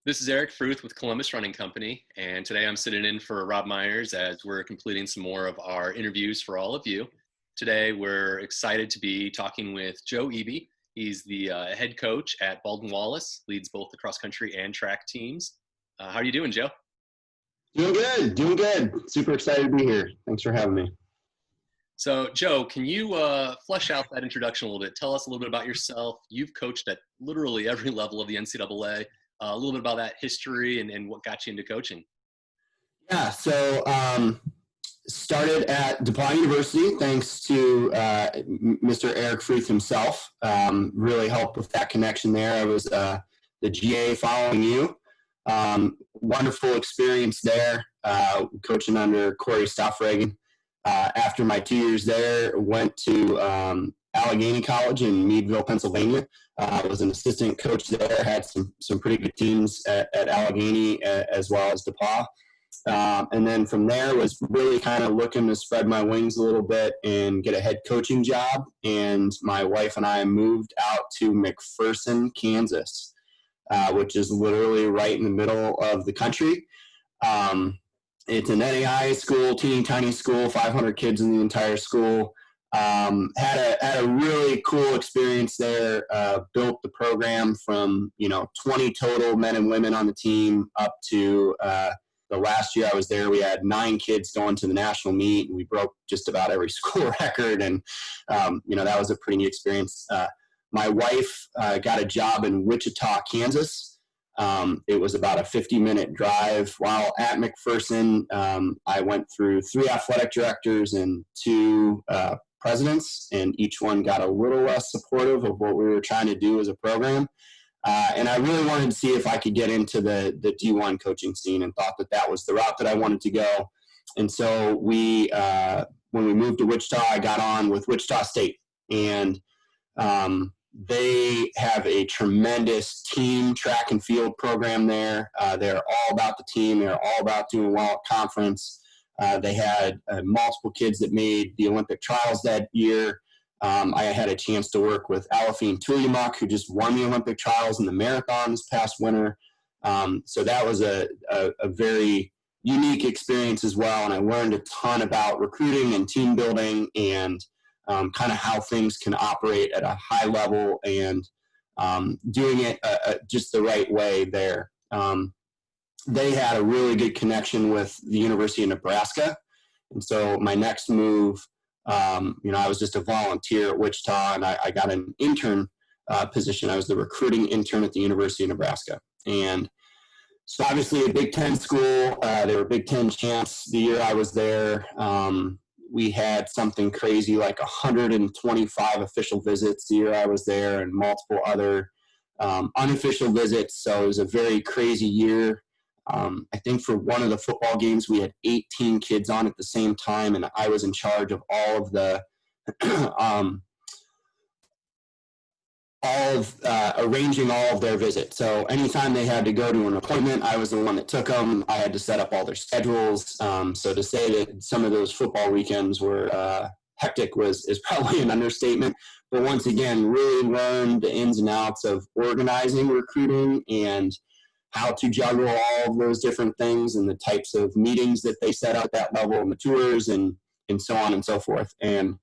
This is Eric Fruth with Columbus Running Company, and today I'm sitting in for Rob Myers as we're completing some more of our interviews for all of you. Today we're excited to be talking with Joe Eby. He's the head coach at Baldwin Wallace, leads both the cross country and track teams. How are you doing, Joe? Doing good. Super excited to be here. Thanks for having me. So, Joe, can you flesh out that introduction a little bit? Tell us a little bit about yourself. You've coached at literally every level of the NCAA. A little bit about that history and what got you into coaching. Yeah, so started at Pauw University thanks to Mr. Eric Fruth himself. Really helped with that connection there. I was the GA following you. Wonderful experience there, coaching under Corey Stoffregan. After my 2 years there, went to Allegheny College in Meadville, Pennsylvania. I was an assistant coach there, had some pretty good teams at Allegheny as well as DePauw. And then from there was really kind of looking to spread my wings a little bit and get a head coaching job. And my wife and I moved out to McPherson, Kansas, which is literally right in the middle of the country. It's an NAIA school, teeny tiny school, 500 kids in the entire school. Had a really cool experience there. Built the program from 20 total men and women on the team up to the last year I was there. We had 9 kids going to the national meet, and we broke just about every school record. And that was a pretty neat experience. My wife got a job in Wichita, Kansas. It was about a 50-minute drive. While at McPherson, I went through 3 athletic directors and 2 presidents, and each one got a little less supportive of what we were trying to do as a program. And I really wanted to see if I could get into the D1 coaching scene, and thought that was the route that I wanted to go. And so when we moved to Wichita, I got on with Wichita State, and they have a tremendous team track and field program there. They're all about the team. They're all about doing well at conference. They had multiple kids that made the Olympic trials that year. I had a chance to work with Alafine Tuliamuk, who just won the Olympic trials in the marathon this past winter. So that was a very unique experience as well. And I learned a ton about recruiting and team building and kind of how things can operate at a high level and doing it just the right way there. They had a really good connection with the University of Nebraska. And so my next move, I was just a volunteer at Wichita, and I got an intern position. I was the recruiting intern at the University of Nebraska. And so obviously a Big Ten school, they were Big Ten champs the year I was there. We had something crazy like 125 official visits the year I was there, and multiple other unofficial visits. So it was a very crazy year. I think for one of the football games, we had 18 kids on at the same time, and I was in charge of all of the arranging all of their visits. So anytime they had to go to an appointment, I was the one that took them. I had to set up all their schedules. So to say that some of those football weekends were hectic is probably an understatement. But once again, really learned the ins and outs of organizing recruiting and how to juggle all of those different things and the types of meetings that they set up at that level, and the tours and so on and so forth. And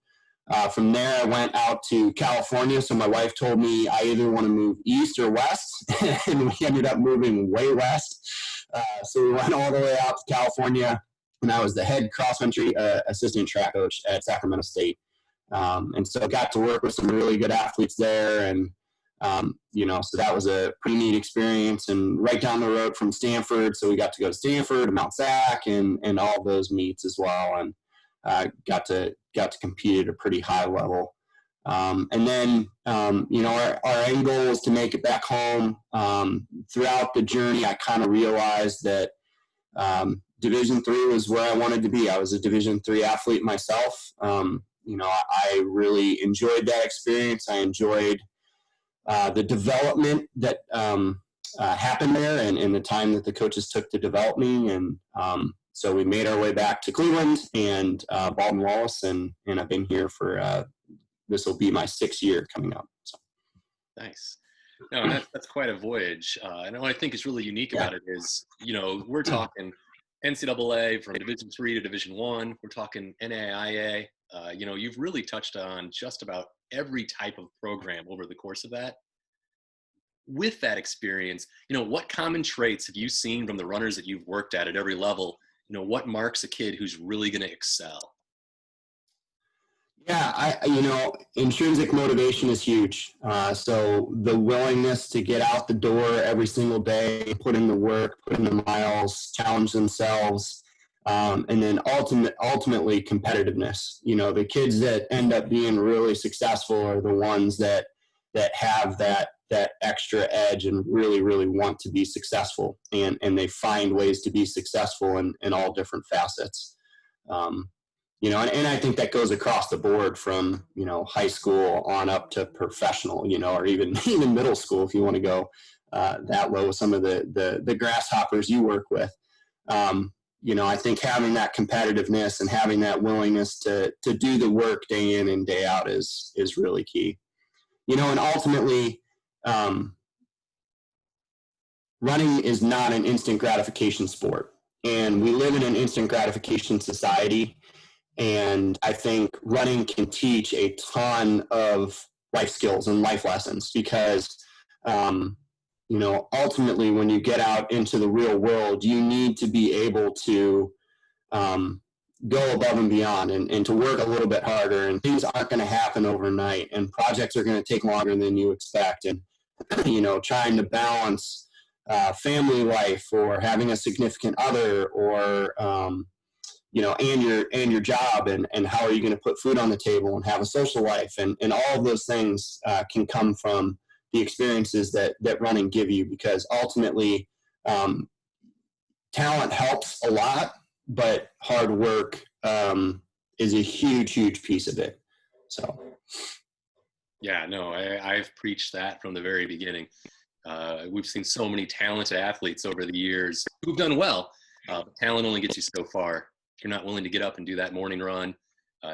from there, I went out to California. So my wife told me I either want to move east or west, and we ended up moving way west. So we went all the way out to California, and I was the head cross-country assistant track coach at Sacramento State. And so I got to work with some really good athletes there, and so that was a pretty neat experience, and right down the road from Stanford. So we got to go to Stanford and Mount Sac and all those meets as well. And got to compete at a pretty high level. And then, our end goal was to make it back home. Throughout the journey, I kind of realized that Division III was where I wanted to be. I was a Division III athlete myself. I really enjoyed that experience. I enjoyed the development that happened there, and the time that the coaches took to develop me. And so we made our way back to Cleveland and Baldwin Wallace, and I've been here for this will be my 6th year coming up. So. Nice. No, and that's quite a voyage. And what I think is really unique Yeah. about it is, we're talking NCAA from Division III to Division I. We're talking NAIA. You've really touched on just about every type of program over the course of that. With that experience, what common traits have you seen from the runners that you've worked at every level? What marks a kid who's really going to excel? Yeah, intrinsic motivation is huge. So the willingness to get out the door every single day, put in the work, put in the miles, challenge themselves, and then ultimately competitiveness. The kids that end up being really successful are the ones that have that extra edge and really, really want to be successful, and they find ways to be successful in all different facets. And I think that goes across the board from, high school on up to professional, or even middle school, if you want to go that low with some of the grasshoppers you work with. I think having that competitiveness and having that willingness to do the work day in and day out is really key. And ultimately, running is not an instant gratification sport. And we live in an instant gratification society. And I think running can teach a ton of life skills and life lessons because, ultimately when you get out into the real world, you need to be able to go above and beyond and to work a little bit harder, and things aren't going to happen overnight, and projects are going to take longer than you expect. And, trying to balance family life or having a significant other or, and your job, and how are you going to put food on the table and have a social life, and all of those things can come from the experiences that running give you, because ultimately talent helps a lot, but hard work is a huge piece of it. So yeah, no, I've preached that from the very beginning. We've seen so many talented athletes over the years who've done well, but talent only gets you so far. If you're not willing to get up and do that morning run,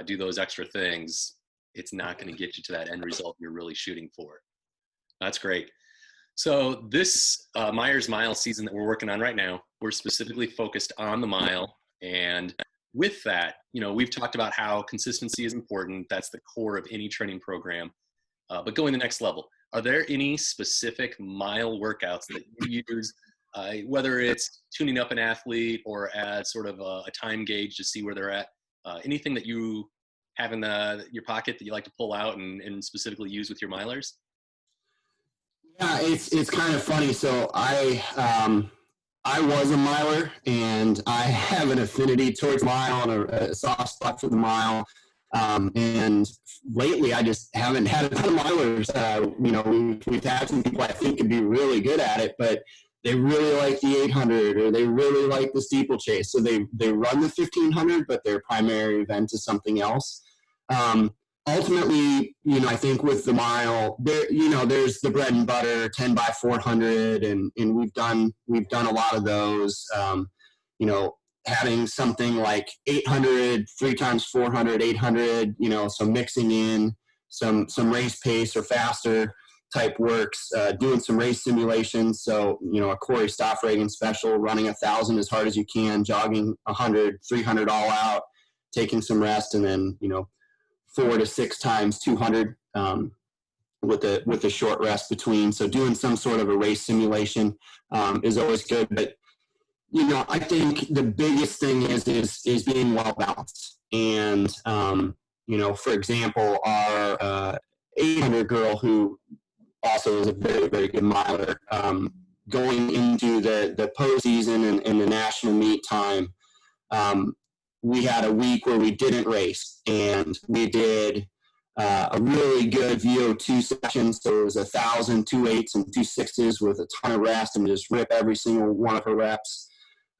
do those extra things, it's not going to get you to that end result you're really shooting for. That's great. So this Myers Mile season that we're working on right now, we're specifically focused on the mile. And with that, we've talked about how consistency is important. That's the core of any training program. But going the next level, are there any specific mile workouts that you use, whether it's tuning up an athlete or as sort of a time gauge to see where they're at? Anything that you have in your pocket that you like to pull out and specifically use with your milers? yeah, it's kind of funny. So I was a miler, and I have an affinity towards mile and a soft spot for the mile. And lately, I just haven't had a ton of milers. We've had some people I think could be really good at it, but they really like the 800 or they really like the steeplechase. So they run the 1500, but their primary event is something else. Ultimately, I think with the mile, there's the bread and butter 10 by 400, and we've done a lot of those. Having something like 800, 3 times 400, 800, so mixing in some race pace or faster type works, doing some race simulations. So, a Corey Stoffragan special, running 1,000 as hard as you can, jogging 100, 300 all out, taking some rest, and then, 4 to 6 times 200 with a short rest between. So doing some sort of a race simulation is always good. But, I think the biggest thing is being well balanced. And, for example, our 800 girl, who also is a very, very good miler, going into the postseason and the national meet time, we had a week where we didn't race, and we did a really good VO2 session. So it was 1,000, 2 8s and 2 6s with a ton of rest, and just rip every single one of her reps.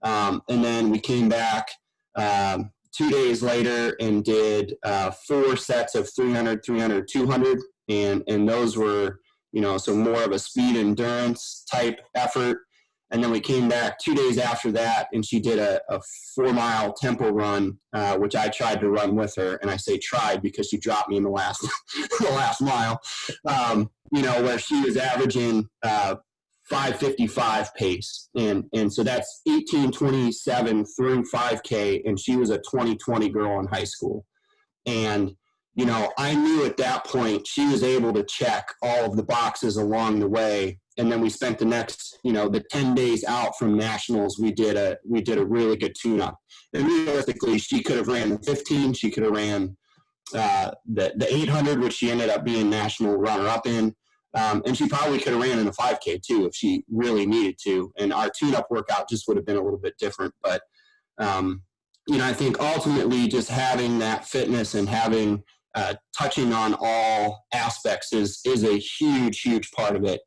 And then we came back 2 days later and did 4 sets of 300, 300, 200. And those were, so more of a speed endurance type effort. And then we came back 2 days after that, and she did a 4-mile tempo run, which I tried to run with her. And I say tried because she dropped me in the last the last mile, where she was averaging 5:55 pace. And so that's 18:27 through 5K, and she was a 2020 girl in high school. And I knew at that point she was able to check all of the boxes along the way. And then we spent the next, the 10 days out from nationals, we did a really good tune-up. And realistically, she could have ran the 15, she could have ran the 800, which she ended up being national runner-up in. And she probably could have ran in a 5K too if she really needed to. And our tune-up workout just would have been a little bit different. But, I think ultimately just having that fitness and having touching on all aspects is a huge, huge part of it.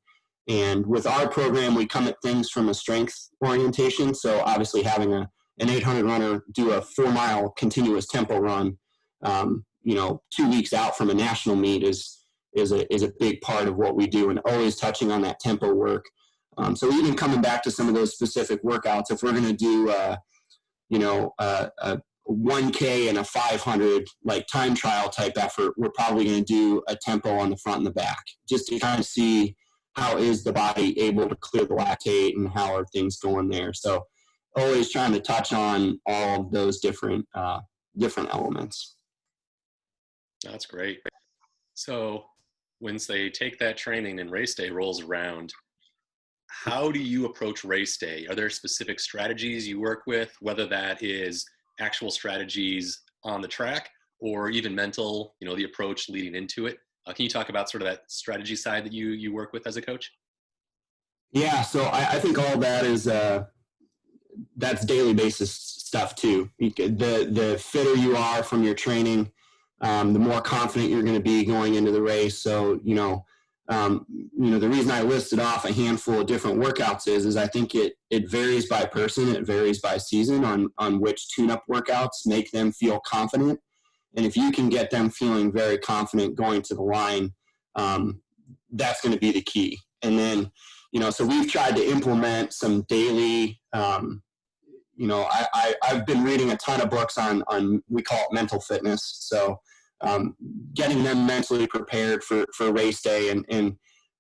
And with our program, we come at things from a strength orientation. So obviously having an 800 runner do a 4-mile continuous tempo run, 2 weeks out from a national meet is a big part of what we do, and always touching on that tempo work. So even coming back to some of those specific workouts, if we're going to do, a 1K and a 500 like time trial type effort, we're probably going to do a tempo on the front and the back, just to kind of see how is the body able to clear the lactate and how are things going there. So always trying to touch on all of those different elements. That's great. So once they take that training and race day rolls around, how do you approach race day? Are there specific strategies you work with, whether that is actual strategies on the track or even mental, the approach leading into it? Can you talk about sort of that strategy side that you work with as a coach? Yeah, so I think all that is that's daily basis stuff too. The fitter you are from your training, the more confident you're going to be going into the race. So the reason I listed off a handful of different workouts is I think it varies by person, it varies by season on which tune-up workouts make them feel confident. And if you can get them feeling very confident going to the line, that's going to be the key. And then, so we've tried to implement some daily, I've been reading a ton of books on we call it mental fitness. So getting them mentally prepared for race day. And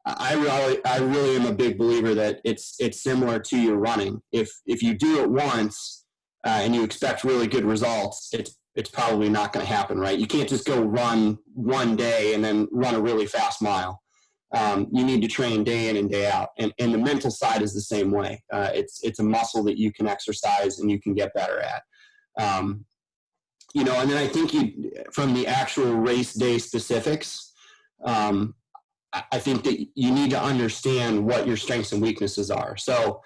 I really am a big believer that it's similar to your running. If you do it once and you expect really good results, it's probably not going to happen, right? You can't just go run one day and then run a really fast mile. You need to train day in and day out. And the mental side is the same way. It's a muscle that you can exercise and you can get better at. And then I think from the actual race day specifics, I think that you need to understand what your strengths and weaknesses are. So,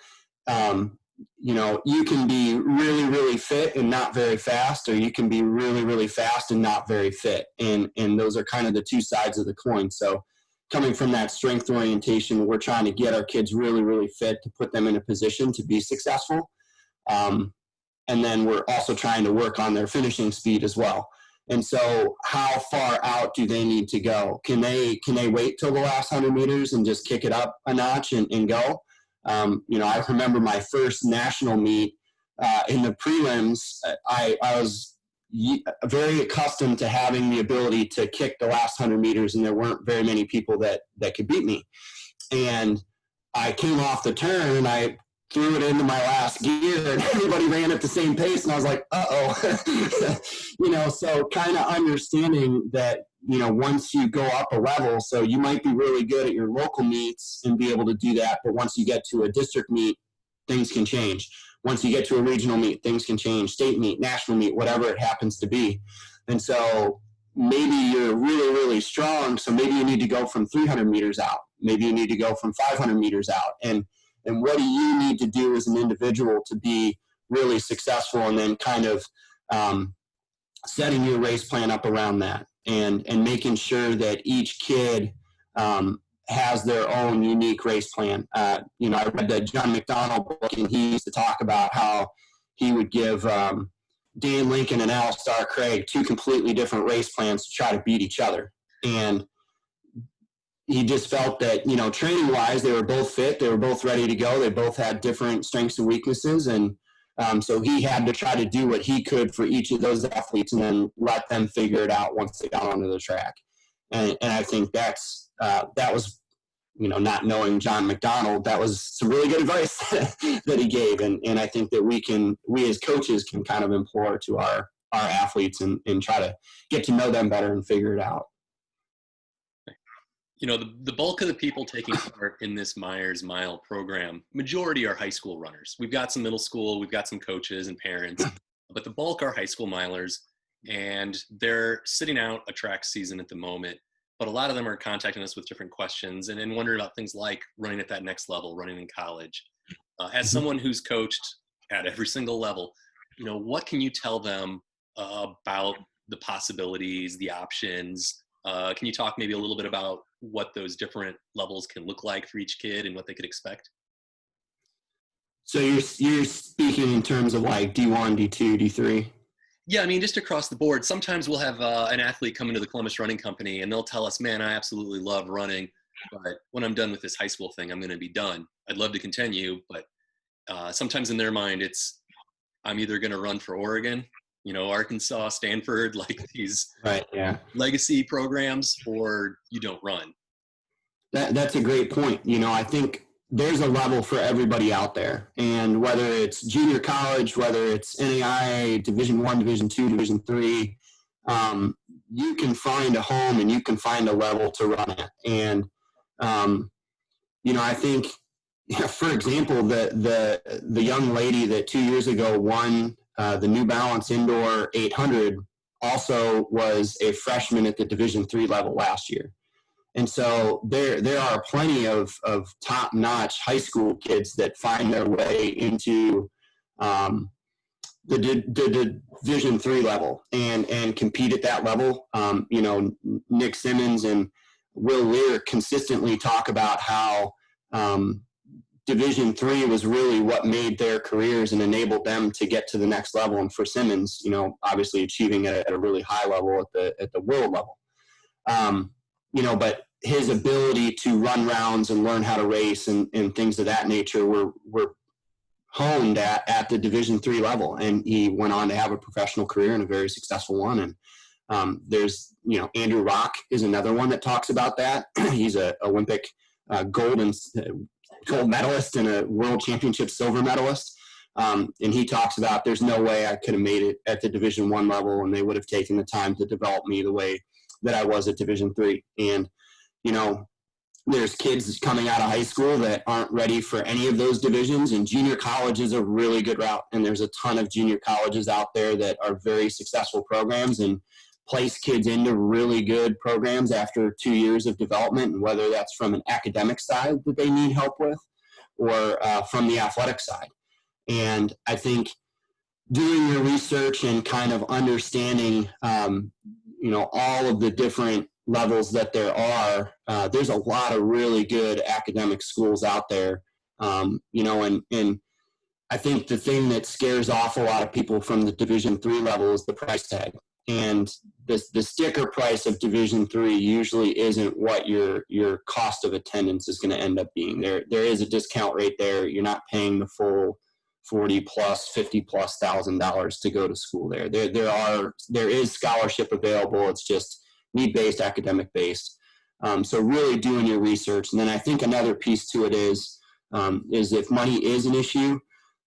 you can be really, really fit and not very fast, or you can be really, really fast and not very fit. And those are kind of the two sides of the coin. So coming from that strength orientation, we're trying to get our kids really, really fit to put them in a position to be successful. And then we're also trying to work on their finishing speed as well. And so how far out do they need to go? Can they wait till the last 100 meters and just kick it up a notch and go? I remember my first national meet in the prelims. I was very accustomed to having the ability to kick the last 100 meters, and there weren't very many people that could beat me. And I came off the turn and I threw it into my last gear, and everybody ran at the same pace, and I was like, so kind of understanding that, once you go up a level, so you might be really good at your local meets and be able to do that, but once you get to a district meet, things can change. Once you get to a regional meet, things can change, state meet, national meet, whatever it happens to be. And so maybe you're really, really strong, so maybe you need to go from 300 meters out. Maybe you need to go from 500 meters out. And what do you need to do as an individual to be really successful, and then kind of setting your race plan up around that, and making sure that each kid has their own unique race plan. I read the John McDonald book, and he used to talk about how he would give Dan Lincoln and Alistair Craig two completely different race plans to try to beat each other. And he just felt that, training wise, they were both fit. They were both ready to go. They both had different strengths and weaknesses. And so he had to try to do what he could for each of those athletes and then let them figure it out once they got onto the track. And I think that was, not knowing John McDonald, that was some really good advice that he gave. And I think that we as coaches can kind of implore to our athletes and try to get to know them better and figure it out. The bulk of the people taking part in this Myers Mile program, majority are high school runners. We've got some middle school, we've got some coaches and parents, but the bulk are high school milers, and they're sitting out a track season at the moment. But a lot of them are contacting us with different questions and wondering about things like running at that next level, running in college. As someone who's coached at every single level, what can you tell them about the possibilities, the options? Can you talk maybe a little bit about what those different levels can look like for each kid and what they could expect? So you're speaking in terms of like D1, D2, D3? Yeah, I mean, just across the board. Sometimes we'll have an athlete come into the Columbus Running Company and they'll tell us, man, I absolutely love running, but when I'm done with this high school thing, I'm going to be done. I'd love to continue, but sometimes in their mind, I'm either going to run for Oregon, Arkansas, Stanford, like these legacy programs, or you don't run. That's a great point. I think there's a level for everybody out there, and whether it's junior college, whether it's NAIA, Division I, Division II, Division III, you can find a home and you can find a level to run at. And I think, for example, the young lady that 2 years ago won the New Balance Indoor 800 also was a freshman at the Division III level last year. And so there are plenty of top-notch high school kids that find their way into the Division III level and compete at that level. Nick Simmons and Will Lear consistently talk about how Division III was really what made their careers and enabled them to get to the next level. And for Simmons, obviously achieving it at a really high level at the world level. But his ability to run rounds and learn how to race and things of that nature were honed at the Division III level. And he went on to have a professional career and a very successful one. And there's, Andrew Rock is another one that talks about that. He's a Olympic gold medalist and a world championship silver medalist. And he talks about there's no way I could have made it at the Division I level, and they would have taken the time to develop me the way that I was at Division III. And, there's kids coming out of high school that aren't ready for any of those divisions, and junior college is a really good route. And there's a ton of junior colleges out there that are very successful programs and place kids into really good programs after 2 years of development, and whether that's from an academic side that they need help with or from the athletic side. And I think doing your research and kind of understanding, all of the different levels that there are, there's a lot of really good academic schools out there, and I think the thing that scares off a lot of people from the Division III level is the price tag. And the sticker price of Division III usually isn't what your cost of attendance is going to end up being. There is a discount rate there. You're not paying the full $40,000 plus $50,000 to go to school there. There is scholarship available. It's just need-based, academic-based. So really doing your research. And then I think another piece to it is if money is an issue,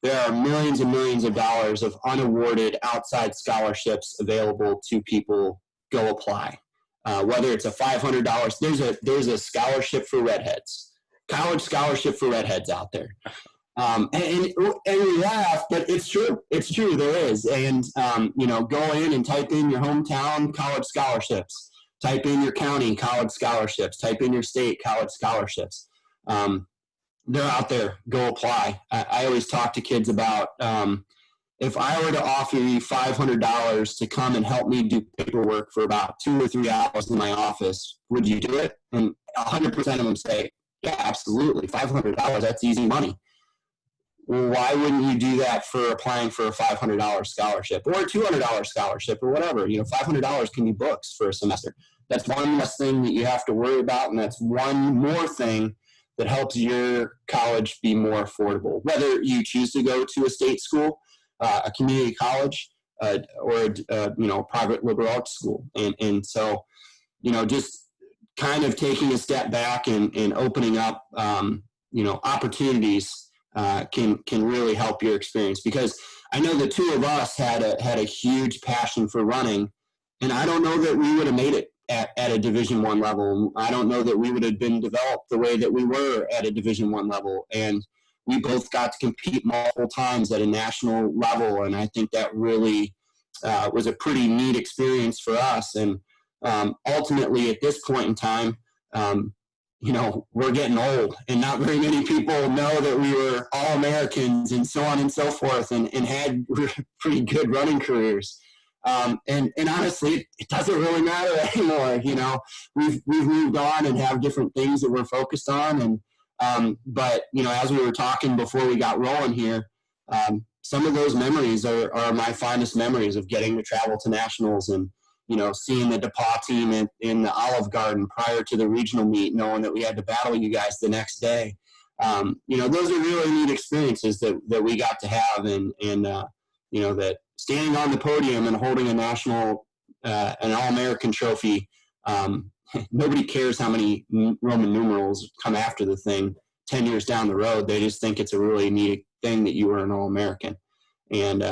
there are millions and millions of dollars of unawarded outside scholarships available to people. Go apply. Whether it's a $500, there's a scholarship for redheads, college scholarship for redheads out there. And we laugh, but it's true. It's true. There is. And, go in and type in your hometown college scholarships, type in your county college scholarships, type in your state college scholarships. They're out there. Go apply. I always talk to kids about if I were to offer you $500 to come and help me do paperwork for about 2 or 3 hours in my office, would you do it? And 100% of them say, yeah, absolutely. $500, that's easy money. Well, why wouldn't you do that for applying for a $500 scholarship or a $200 scholarship or whatever? $500 can be books for a semester. that's one less thing that you have to worry about, and that's one more thing that helps your college be more affordable, whether you choose to go to a state school, a community college, or a private liberal arts school. And so, just kind of taking a step back and opening up, opportunities can really help your experience. Because I know the two of us had a huge passion for running, and I don't know that we would have made it at a Division I level. I don't know that we would have been developed the way that we were at a Division I level. And we both got to compete multiple times at a national level, and I think that really was a pretty neat experience for us. And ultimately, at this point in time, we're getting old, and not very many people know that we were All-Americans and so on and so forth, and had pretty good running careers. And honestly, it doesn't really matter anymore. We've moved on and have different things that we're focused on. And but as we were talking before we got rolling here, some of those memories are my fondest memories of getting to travel to nationals and seeing the DePauw team in the Olive Garden prior to the regional meet, knowing that we had to battle you guys the next day. Those are really neat experiences that we got to have, and that standing on the podium and holding a national, an All-American trophy, nobody cares how many Roman numerals come after the thing 10 years down the road. They just think it's a really neat thing that you were an All-American. And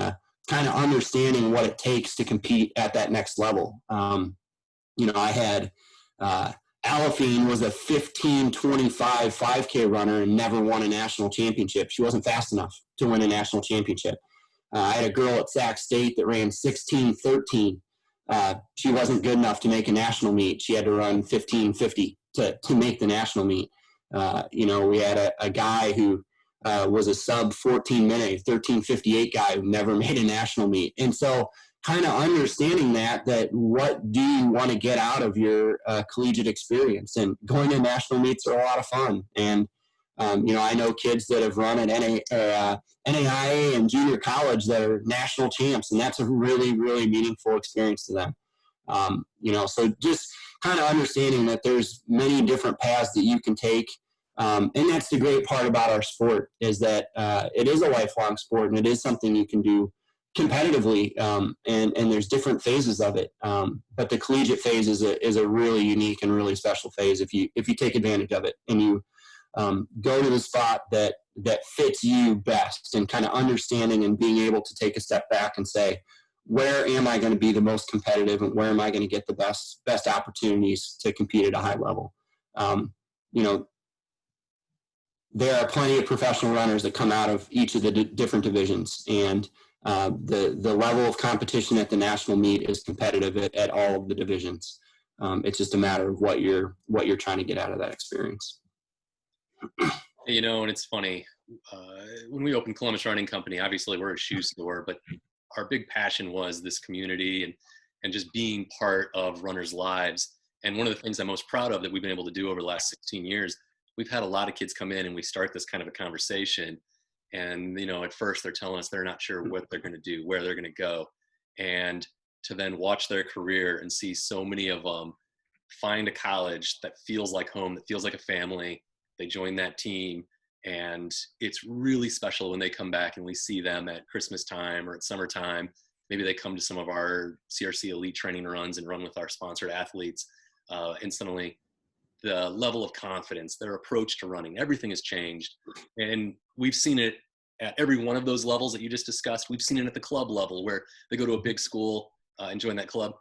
kind of understanding what it takes to compete at that next level. I had Aliphine was a 15:25 5K runner and never won a national championship. She wasn't fast enough to win a national championship. I had a girl at Sac State that ran 16:13. She wasn't good enough to make a national meet. She had to run 15:50 to make the national meet. We had a guy who was a sub 14-minute, 13:58 guy who never made a national meet. And so kind of understanding that what do you want to get out of your collegiate experience, and going to national meets are a lot of fun. And I know kids that have run at NAIA and junior college that are national champs, and that's a really, really meaningful experience to them. So just kind of understanding that there's many different paths that you can take. And that's the great part about our sport, is that it is a lifelong sport, and it is something you can do competitively, and there's different phases of it. But the collegiate phase is a really unique and really special phase if you take advantage of it, and you go to the spot that fits you best, and kind of understanding and being able to take a step back and say, where am I going to be the most competitive, and where am I going to get the best opportunities to compete at a high level? There are plenty of professional runners that come out of each of the different divisions, and the level of competition at the national meet is competitive at all of the divisions. It's just a matter of what you're trying to get out of that experience. And it's funny, when we opened Columbus Running Company, obviously we're a shoe store, but our big passion was this community and just being part of runners' lives. And one of the things I'm most proud of that we've been able to do over the last 16 years, we've had a lot of kids come in and we start this kind of a conversation. And, at first they're telling us they're not sure what they're going to do, where they're going to go. And to then watch their career and see so many of them find a college that feels like home, that feels like a family. They join that team, and it's really special when they come back and we see them at Christmas time or at summertime. Maybe they come to some of our CRC elite training runs and run with our sponsored athletes. Instantly, the level of confidence, their approach to running, everything has changed. And we've seen it at every one of those levels that you just discussed. We've seen it at the club level, where they go to a big school and join that club.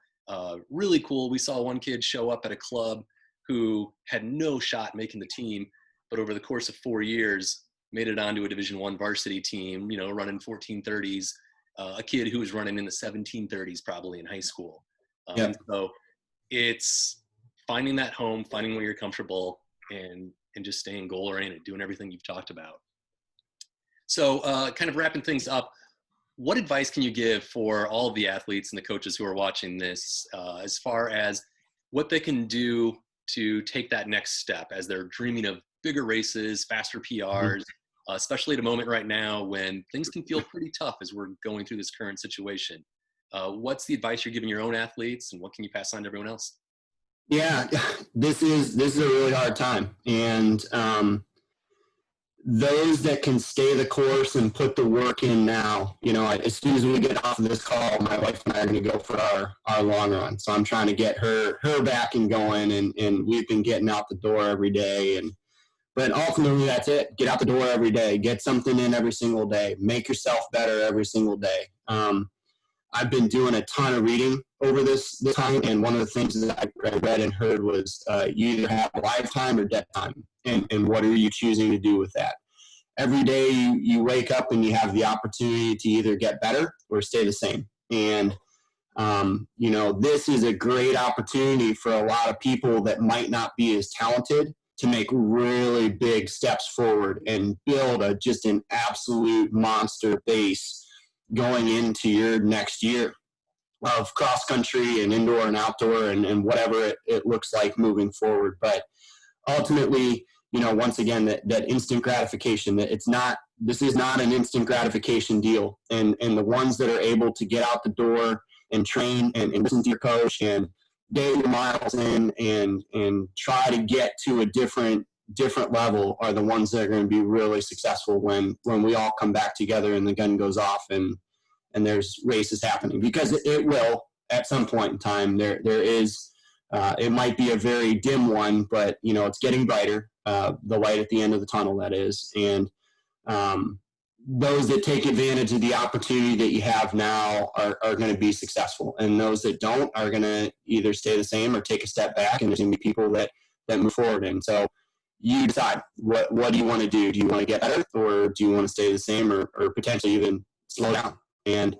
Really cool. We saw one kid show up at a club who had no shot making the team, but over the course of 4 years, made it onto a Division I varsity team, running 14:30s, a kid who was running in the 17:30s probably in high school. So it's finding that home, finding where you're comfortable, and just staying goal oriented, doing everything you've talked about. So kind of wrapping things up, what advice can you give for all of the athletes and the coaches who are watching this, as far as what they can do to take that next step as they're dreaming of bigger races, faster PRs, especially at a moment right now when things can feel pretty tough as we're going through this current situation? What's the advice you're giving your own athletes, and what can you pass on to everyone else? Yeah, this is a really hard time, and those that can stay the course and put the work in now, as soon as we get off of this call, my wife and I are going to go for our long run. So I'm trying to get her back and going, and we've been getting out the door every day. But ultimately, that's it. Get out the door every day. Get something in every single day. Make yourself better every single day. I've been doing a ton of reading over this time, and one of the things that I read and heard was you either have lifetime or death time, and what are you choosing to do with that? Every day you wake up and you have the opportunity to either get better or stay the same. And, this is a great opportunity for a lot of people that might not be as talented to make really big steps forward and build just an absolute monster base going into your next year of cross country and indoor and outdoor and whatever it looks like moving forward. But ultimately, once again, that instant gratification, that this is not an instant gratification deal. And the ones that are able to get out the door and train and listen to your coach and get your miles in and try to get to a different level are the ones that are going to be really successful when we all come back together and the gun goes off and there's races happening, because it will at some point in time. There is it might be a very dim one, but it's getting brighter, the light at the end of the tunnel, that is. And those that take advantage of the opportunity that you have now are going to be successful, and those that don't are going to either stay the same or take a step back, and there's going to be people that move forward. And so you decide, what do you want to do? Do you want to get better, or do you want to stay the same, or potentially even slow down? And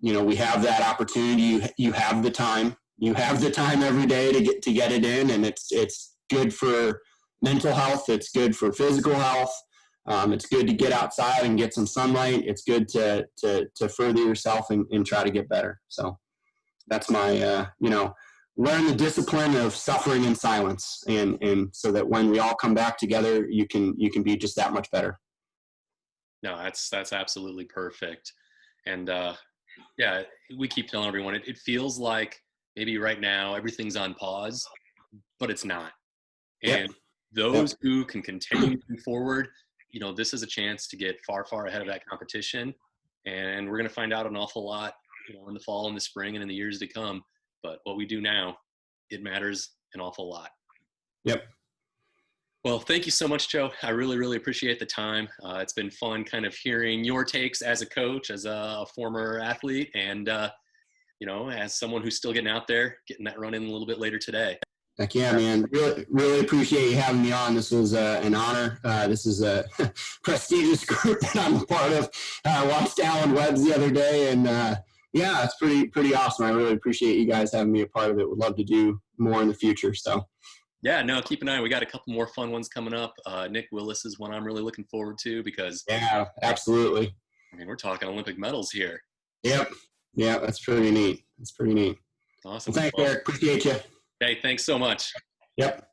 we have that opportunity. You have the time. You have the time every day to get it in, and it's good for mental health. It's good for physical health. It's good to get outside and get some sunlight. It's good to further yourself and try to get better. So that's my learn the discipline of suffering in silence, and so that when we all come back together, you can be just that much better. No, that's absolutely perfect. And we keep telling everyone it feels like maybe right now everything's on pause, but it's not. And those who can continue moving forward, this is a chance to get far, far ahead of that competition. And we're going to find out an awful lot, in the fall and the spring and in the years to come. But what we do now, it matters an awful lot. Yep. Well, thank you so much, Joe. I really, really appreciate the time. It's been fun kind of hearing your takes as a coach, as a former athlete, and, as someone who's still getting out there, getting that run in a little bit later today. Heck yeah, man. Really, really appreciate you having me on. This was an honor. This is a prestigious group that I'm a part of. I watched Alan Webb's the other day, and it's pretty awesome. I really appreciate you guys having me a part of it. Would love to do more in the future. So. Yeah, no, keep an eye. We got a couple more fun ones coming up. Nick Willis is one I'm really looking forward to, because yeah, absolutely. We're talking Olympic medals here. Yep. Yeah, that's pretty neat. Awesome. Well, thanks, Eric. Appreciate you. Hey, thanks so much. Yep.